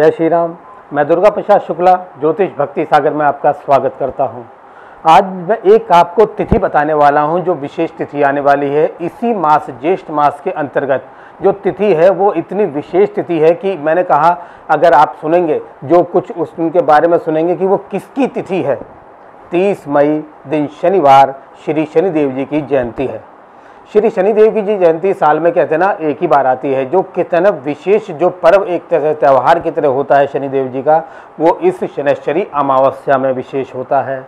जय श्री राम। मैं दुर्गा प्रसाद शुक्ला ज्योतिष भक्ति सागर में आपका स्वागत करता हूं। आज मैं एक आपको तिथि बताने वाला हूं जो विशेष तिथि आने वाली है इसी मास ज्येष्ठ मास के अंतर्गत। जो तिथि है वो इतनी विशेष तिथि है कि मैंने कहा अगर आप सुनेंगे जो कुछ उनके बारे में सुनेंगे कि वो किसकी तिथि है। 30 मई दिन शनिवार श्री शनिदेव जी की जयंती है। श्री शनिदेव की जी जयंती साल में कहते हैं ना एक ही बार आती है। जो कितना विशेष जो पर्व एक त्यौहार की तरह होता है शनिदेव जी का, वो इस शनैश्चरी अमावस्या में विशेष होता है।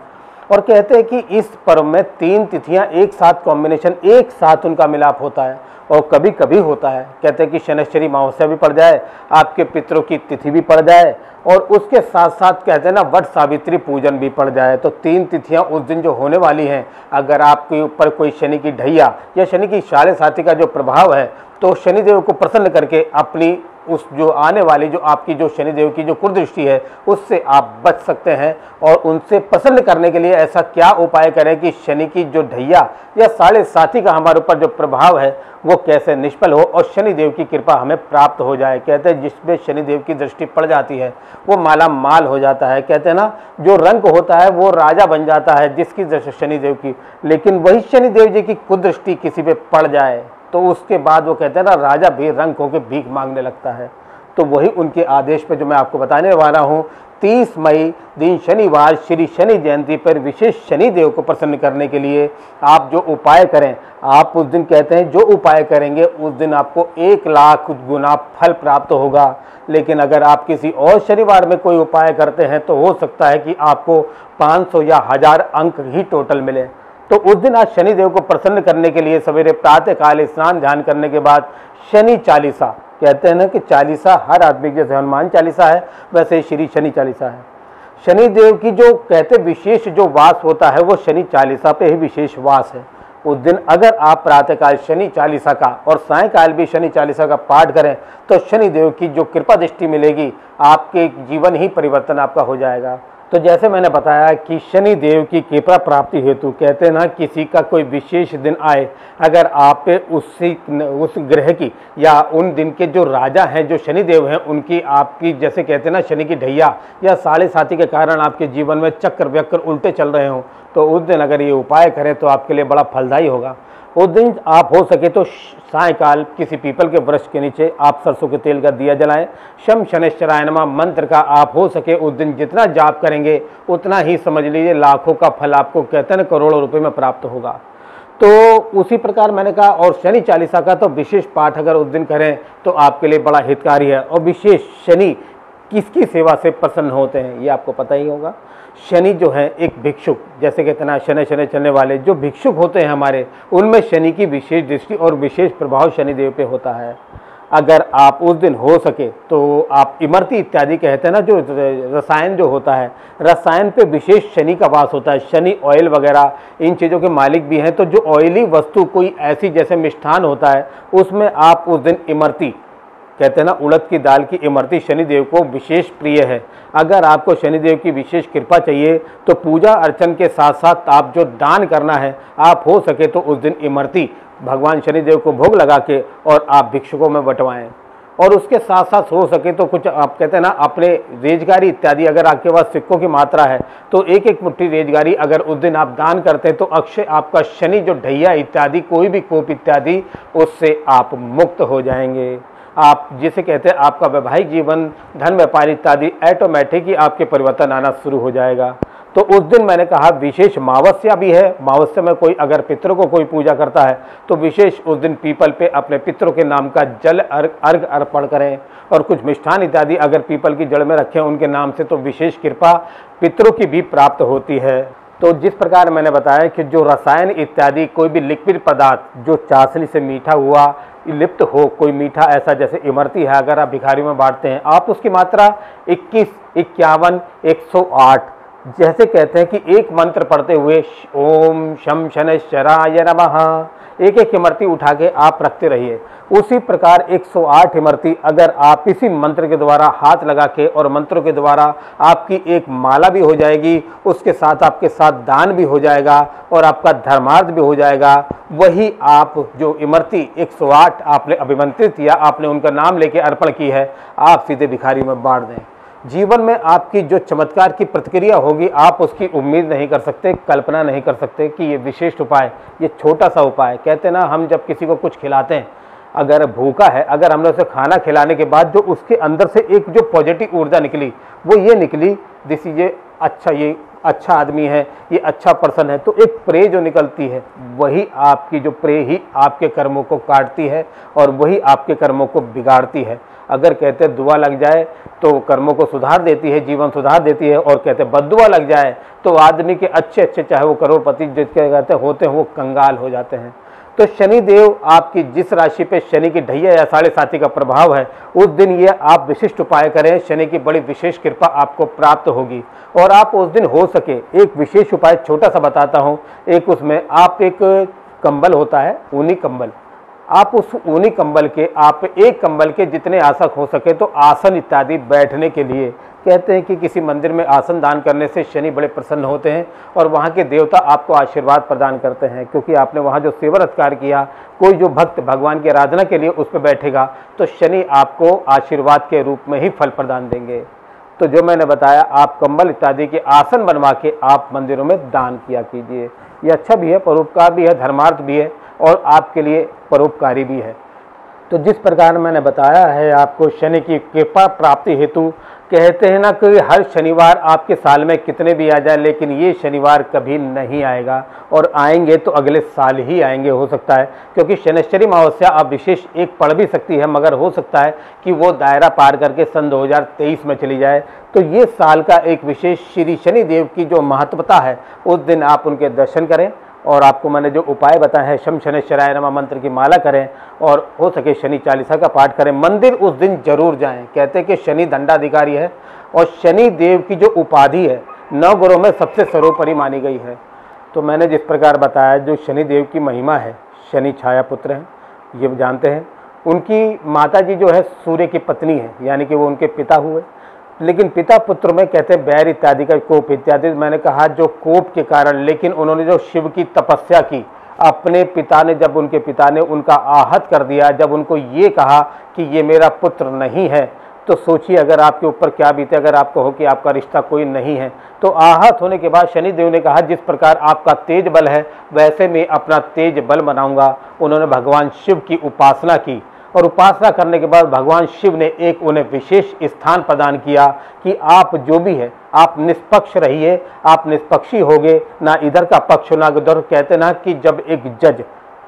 और कहते हैं कि इस पर्व में 3 तिथियां एक साथ कॉम्बिनेशन एक साथ उनका मिलाप होता है और कभी कभी होता है। कहते हैं कि शनैश्चरी अमावस्या भी पड़ जाए, आपके पितरों की तिथि भी पड़ जाए और उसके साथ साथ कहते हैं ना वट सावित्री पूजन भी पड़ जाए। तो 3 तिथियां उस दिन जो होने वाली हैं, अगर आपके ऊपर कोई शनि की ढैया या शनि की साढ़े साथी का जो प्रभाव है तो शनिदेव को प्रसन्न करके अपनी उस जो आने वाली जो आपकी जो शनिदेव की जो कुदृष्टि है उससे आप बच सकते हैं। और उनसे प्रसन्न करने के लिए ऐसा क्या उपाय करें कि शनि की जो ढैया या साढ़े साथी का हमारे ऊपर जो प्रभाव है वो कैसे निष्फल हो और शनिदेव की कृपा हमें प्राप्त हो जाए। कहते हैं जिसमें शनिदेव की दृष्टि पड़ जाती है वो माला माल हो जाता है। कहते हैं ना जो रंग होता है वो राजा बन जाता है जिसकी दृष्टि शनिदेव की, लेकिन वही शनिदेव जी की कुदृष्टि किसी पे पड़ जाए तो उसके बाद वो कहते हैं ना राजा भी रंग होकर भीख मांगने लगता है। तो वही उनके आदेश पे जो मैं आपको बताने वाला हूँ 30 मई दिन शनिवार श्री शनि जयंती पर विशेष शनिदेव को प्रसन्न करने के लिए आप जो उपाय करें, आप उस दिन कहते हैं जो उपाय करेंगे उस दिन आपको 1 लाख गुना फल प्राप्त होगा। लेकिन अगर आप किसी और शनिवार में कोई उपाय करते हैं तो हो सकता है कि आपको 500 या 1000 अंक ही टोटल मिले। तो उस दिन आज शनिदेव को प्रसन्न करने के लिए सवेरे प्रातः काल स्नान ध्यान करने के बाद शनि चालीसा, कहते हैं ना कि चालीसा हर आदमी जैसे हनुमान चालीसा है वैसे श्री शनि चालीसा है। शनिदेव की जो कहते विशेष जो वास होता है वो शनि चालीसा पे ही विशेष वास है। उस दिन अगर आप प्रातःकाल शनि चालीसा का और सायंकाल भी शनि चालीसा का पाठ करें तो शनिदेव की जो कृपा दृष्टि मिलेगी, आपके जीवन ही परिवर्तन आपका हो जाएगा। तो जैसे मैंने बताया कि शनि देव की कृपा प्राप्ति हेतु कहते हैं ना किसी का कोई विशेष दिन आए, अगर आप उस ग्रह की या उन दिन के जो राजा हैं जो शनि देव हैं उनकी आपकी जैसे कहते हैं ना शनि की ढैया या साढ़े साथी के कारण आपके जीवन में चक्कर व्यक्कर उल्टे चल रहे हों तो उस दिन अगर ये उपाय करें तो आपके लिए बड़ा फलदायी होगा। उस दिन आप हो सके तो सायंकाल किसी पीपल के वृक्ष के नीचे आप सरसों के तेल का दिया जलाएं। शम शनैश्चराय नमः मंत्र का आप हो सके उस दिन जितना जाप करेंगे उतना ही समझ लीजिए लाखों का फल आपको कहते हैं करोड़ों रुपए में प्राप्त होगा। तो उसी प्रकार मैंने कहा और शनि चालीसा का तो विशेष पाठ अगर उस दिन करें तो आपके लिए बड़ा हितकारी है। और विशेष शनि किसकी सेवा से प्रसन्न होते हैं ये आपको पता ही होगा। शनि जो है एक भिक्षुक, जैसे कहते हैं ना शनि शनि चलने वाले जो भिक्षुक होते हैं हमारे, उनमें शनि की विशेष दृष्टि और विशेष प्रभाव शनिदेव पे होता है। अगर आप उस दिन हो सके तो आप इमरती इत्यादि कहते हैं ना जो रसायन जो होता है, रसायन पे विशेष शनि का वास होता है। शनि ऑयल वगैरह इन चीज़ों के मालिक भी हैं। तो जो ऑयली वस्तु कोई ऐसी जैसे मिष्ठान होता है उसमें आप उस दिन इमरती कहते हैं ना उड़द की दाल की इमरती शनिदेव को विशेष प्रिय है। अगर आपको शनिदेव की विशेष कृपा चाहिए तो पूजा अर्चन के साथ साथ आप जो दान करना है आप हो सके तो उस दिन इमरती भगवान शनिदेव को भोग लगा के और आप भिक्षुकों में बंटवाएं। और उसके साथ साथ हो सके तो कुछ आप कहते हैं ना अपने रेजगारी इत्यादि अगर आपके पास सिक्कों की मात्रा है तो एक मुट्ठी रेजगारी अगर उस दिन आप दान करते हैं तो अक्षय आपका शनि जो ढैया इत्यादि कोई भी कोप इत्यादि उससे आप मुक्त हो जाएंगे। आप जिसे कहते हैं आपका वैवाहिक जीवन धन व्यापार इत्यादि ऑटोमेटिक ही आपके परिवर्तन आना शुरू हो जाएगा। तो उस दिन मैंने कहा विशेष अमावस्या भी है। अमावस्या में कोई अगर पितरों को कोई पूजा करता है तो विशेष उस दिन पीपल पे अपने पितरों के नाम का जल अर्घ अर्पण करें और कुछ मिष्ठान इत्यादि अगर पीपल की जड़ में रखें उनके नाम से तो विशेष कृपा पितरों की भी प्राप्त होती है। तो जिस प्रकार मैंने बताया कि जो रसायन इत्यादि कोई भी लिक्विड पदार्थ जो चाशनी से मीठा हुआ लिप्त हो, कोई मीठा ऐसा जैसे इमरती है अगर आप भिखारियों में बांटते हैं आप उसकी मात्रा 21, 51, 108 जैसे कहते हैं कि एक मंत्र पढ़ते हुए ओम शम शनैश्चराय नमः, एक एक इमरती उठा के आप रखते रहिए। उसी प्रकार 108 इमरती अगर आप इसी मंत्र के द्वारा हाथ लगा के और मंत्रों के द्वारा आपकी एक माला भी हो जाएगी, उसके साथ आपके साथ दान भी हो जाएगा और आपका धर्मार्थ भी हो जाएगा। वही आप जो इमरती 108 आपने अभिमंत्रित किया, आपने उनका नाम लेके अर्पण की है, आप सीधे भिखारी में बांट दें। जीवन में आपकी जो चमत्कार की प्रतिक्रिया होगी, आप उसकी उम्मीद नहीं कर सकते, कल्पना नहीं कर सकते कि ये विशेष उपाय, ये छोटा सा उपाय। कहते ना, हम जब किसी को कुछ खिलाते हैं, अगर भूखा है, अगर हमने उसे खाना खिलाने के बाद जो उसके अंदर से एक जो पॉजिटिव ऊर्जा निकली, वो ये निकली, दिस ये अच्छा आदमी है, ये अच्छा पर्सन है, तो एक प्रे जो निकलती है, वही आपकी जो प्रे ही आपके कर्मों को काटती है और वही आपके कर्मों को बिगाड़ती है। अगर कहते दुआ लग जाए तो कर्मों को सुधार देती है, जीवन सुधार देती है, और कहते बद्दुआ लग जाए तो आदमी के अच्छे चाहे वो करोड़पति जिसके कहते होते हैं वो कंगाल हो जाते हैं। तो शनि देव आपकी जिस राशि पे शनि की ढैया या 7.5 का प्रभाव है, उस दिन ये आप विशिष्ट उपाय करें, शनि की बड़ी विशेष कृपा आपको प्राप्त होगी। और आप उस दिन हो सके एक विशेष उपाय छोटा सा बताता हूँ। एक उसमें आप एक कंबल होता है, ऊनी कंबल, आप उस ऊनी कंबल के आप एक कंबल के जितने आसन हो सके तो आसन इत्यादि बैठने के लिए, कहते हैं कि किसी मंदिर में आसन दान करने से शनि बड़े प्रसन्न होते हैं और वहाँ के देवता आपको आशीर्वाद प्रदान करते हैं, क्योंकि आपने वहाँ जो सेवा सत्कार किया, कोई जो भक्त भगवान की आराधना के लिए उस पर बैठेगा तो शनि आपको आशीर्वाद के रूप में ही फल प्रदान देंगे। तो जो मैंने बताया, आप कंबल इत्यादि के आसन बनवा के आप मंदिरों में दान किया कीजिए। ये अच्छा भी है, परोपकार भी है, धर्मार्थ भी है और आपके लिए परोपकारी भी है। तो जिस प्रकार मैंने बताया है आपको शनि की कृपा प्राप्ति हेतु, कहते हैं ना कि हर शनिवार आपके साल में कितने भी आ जाए, लेकिन ये शनिवार कभी नहीं आएगा, और आएंगे तो अगले साल ही आएंगे हो सकता है, क्योंकि शनिश्चरी अमावस्या आप विशेष एक पड़ भी सकती है, मगर हो सकता है कि वो दायरा पार करके सन 2023 में चली जाए। तो ये साल का एक विशेष श्री शनि देव की जो महत्वता है, उस दिन आप उनके दर्शन करें और आपको मैंने जो उपाय बताए हैं, शम शनैश्चराय नमः मंत्र की माला करें और हो सके शनि चालीसा का पाठ करें। मंदिर उस दिन जरूर जाएं। कहते हैं कि शनि दंडाधिकारी है और शनि देव की जो उपाधि है 9 ग्रहों में सबसे सर्वोपरि मानी गई है। तो मैंने जिस प्रकार बताया, जो शनि देव की महिमा है, शनि छाया पुत्र हैं, ये जानते हैं। उनकी माता जी जो है सूर्य की पत्नी है, यानी कि वो उनके पिता हुए, लेकिन पिता पुत्र में कहते हैं बैर इत्यादि का कोप इत्यादि, मैंने कहा जो कोप के कारण, लेकिन उन्होंने जो शिव की तपस्या की, अपने पिता ने, जब उनके पिता ने उनका आहत कर दिया, जब उनको ये कहा कि ये मेरा पुत्र नहीं है, तो सोचिए अगर आपके ऊपर क्या बीते। अगर आपको हो कि आपका रिश्ता कोई नहीं है, तो आहत होने के बाद शनिदेव ने कहा जिस प्रकार आपका तेज बल है वैसे मैं अपना तेज बल बनाऊंगा। उन्होंने भगवान शिव की उपासना की और उपासना करने के बाद भगवान शिव ने एक उन्हें विशेष स्थान प्रदान किया कि आप जो भी है आप निष्पक्ष रहिए, आप निष्पक्षी होगे, ना इधर का पक्ष ना उधर। कहते ना कि जब एक जज,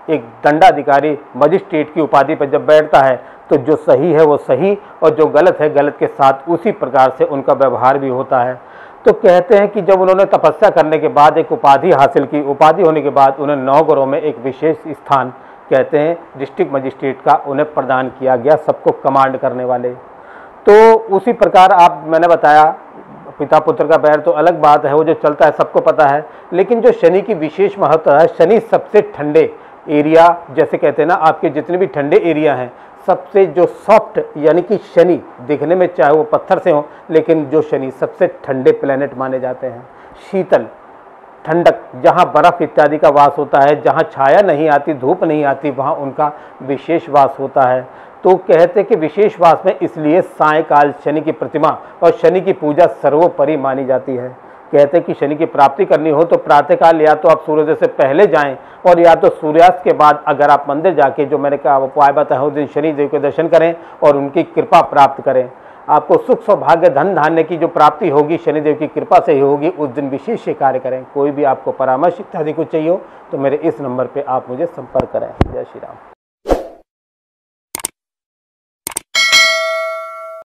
एक दंडाधिकारी मजिस्ट्रेट की उपाधि पर जब बैठता है तो जो सही है वो सही और जो गलत है गलत के साथ उसी प्रकार से उनका व्यवहार भी होता है। तो कहते हैं कि जब उन्होंने तपस्या करने के बाद एक उपाधि हासिल की, उपाधि होने के बाद उन्हें 9 ग्रहों में एक विशेष स्थान, कहते हैं डिस्ट्रिक्ट मजिस्ट्रेट का, उन्हें प्रदान किया गया, सबको कमांड करने वाले। तो उसी प्रकार आप, मैंने बताया पिता पुत्र का बैर तो अलग बात है, वो जो चलता है सबको पता है, लेकिन जो शनि की विशेष महत्व है, शनि सबसे ठंडे एरिया, जैसे कहते हैं ना आपके जितने भी ठंडे एरिया हैं, सबसे जो सॉफ्ट, यानी कि शनि दिखने में चाहे वो पत्थर से हो, लेकिन जो शनि सबसे ठंडे प्लेनेट माने जाते हैं। शीतल ठंडक, जहाँ बर्फ इत्यादि का वास होता है, जहाँ छाया नहीं आती, धूप नहीं आती, वहाँ उनका विशेष वास होता है। तो कहते कि विशेष वास में इसलिए सायंकाल शनि की प्रतिमा और शनि की पूजा सर्वोपरि मानी जाती है। कहते कि शनि की प्राप्ति करनी हो तो प्रातःकाल या तो आप सूर्योदय से पहले जाएं और या तो सूर्यास्त के बाद अगर आप मंदिर जाके, जो मैंने कहा उपाय बताया, उस दिन शनि देव के दर्शन करें और उनकी कृपा प्राप्त करें। आपको सुख सौभाग्य धन धान्य की जो प्राप्ति होगी शनिदेव की कृपा से ही होगी। उस दिन विशेष कार्य करें। कोई भी आपको परामर्श इत्यादि को चाहिए हो तो मेरे इस नंबर पे आप मुझे संपर्क करें। जय श्री राम।